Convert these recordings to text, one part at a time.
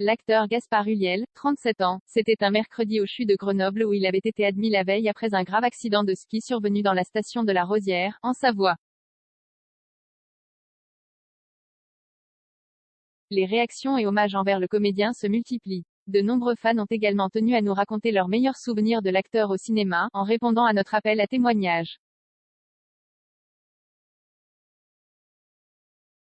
L'acteur Gaspard Ulliel, 37 ans, c'était un mercredi au CHU de Grenoble où il avait été admis la veille après un grave accident de ski survenu dans la station de la Rosière, en Savoie. Les réactions et hommages envers le comédien se multiplient. De nombreux fans ont également tenu à nous raconter leurs meilleurs souvenirs de l'acteur au cinéma, en répondant à notre appel à témoignages.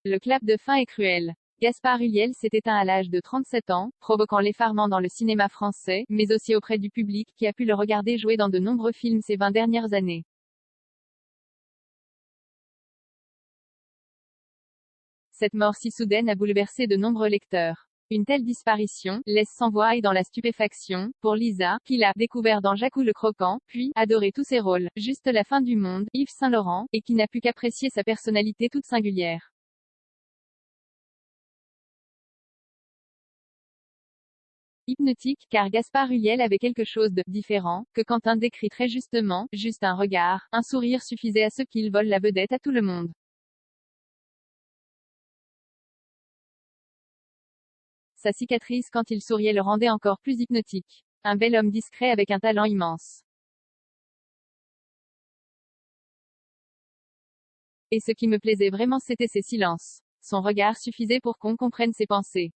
Le clap de fin est cruel. Gaspard Ulliel s'est éteint à l'âge de 37 ans, provoquant l'effarement dans le cinéma français, mais aussi auprès du public qui a pu le regarder jouer dans de nombreux films ces 20 dernières années. Cette mort si soudaine a bouleversé de nombreux lecteurs. Une telle disparition laisse sans voix et dans la stupéfaction, pour Lisa, qui l'a découvert dans Jacou le Croquant, puis adoré tous ses rôles, Juste la fin du monde, Yves Saint Laurent, et qui n'a pu qu'apprécier sa personnalité toute singulière. Hypnotique, car Gaspard Ulliel avait quelque chose de différent, que Quentin décrit très justement, juste un regard, un sourire suffisait à ce qu'il vole la vedette à tout le monde. Sa cicatrice quand il souriait le rendait encore plus hypnotique. Un bel homme discret avec un talent immense. Et ce qui me plaisait vraiment c'était ses silences. Son regard suffisait pour qu'on comprenne ses pensées.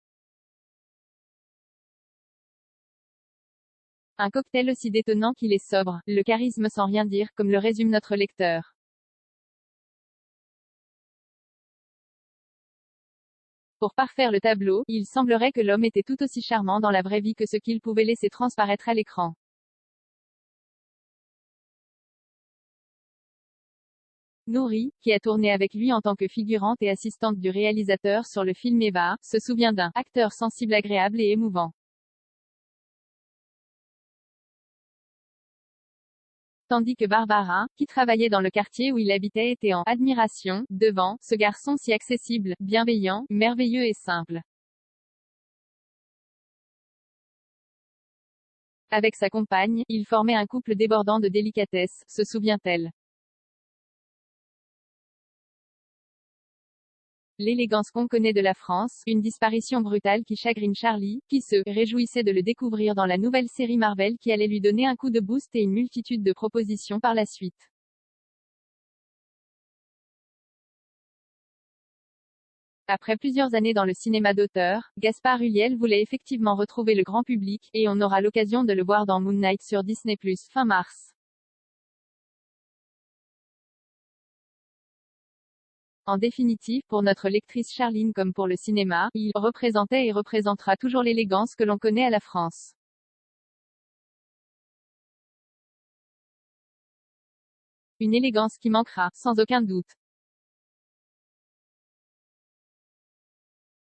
Un cocktail aussi détonnant qu'il est sobre, le charisme sans rien dire, comme le résume notre lecteur. Pour parfaire le tableau, il semblerait que l'homme était tout aussi charmant dans la vraie vie que ce qu'il pouvait laisser transparaître à l'écran. Nouri, qui a tourné avec lui en tant que figurante et assistante du réalisateur sur le film Eva, se souvient d'un acteur sensible, agréable et émouvant. Tandis que Barbara, qui travaillait dans le quartier où il habitait, était en admiration devant ce garçon si accessible, bienveillant, merveilleux et simple. Avec sa compagne, il formait un couple débordant de délicatesse, se souvient-elle. L'élégance qu'on connaît de la France, une disparition brutale qui chagrine Charlie, qui se réjouissait de le découvrir dans la nouvelle série Marvel qui allait lui donner un coup de boost et une multitude de propositions par la suite. Après plusieurs années dans le cinéma d'auteur, Gaspard Ulliel voulait effectivement retrouver le grand public, et on aura l'occasion de le voir dans Moon Knight sur Disney+, fin mars. En définitive, pour notre lectrice Charline comme pour le cinéma, il représentait et représentera toujours l'élégance que l'on connaît à la France. Une élégance qui manquera, sans aucun doute.